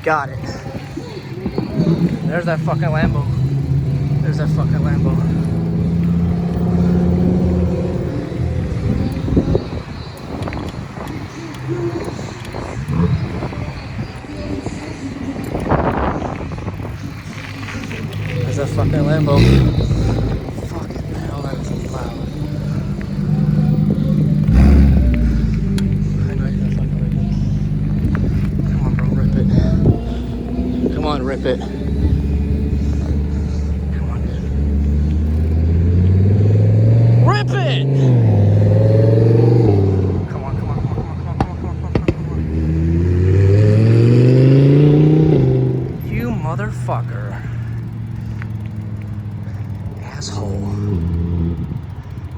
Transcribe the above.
got it. There's that fucking Lambo. There's that fucking Lambo. There's that fucking Lambo. Fucking hell, that is loud. I know you're gonna fucking rip it. Come on, bro, rip it. Come on, rip it.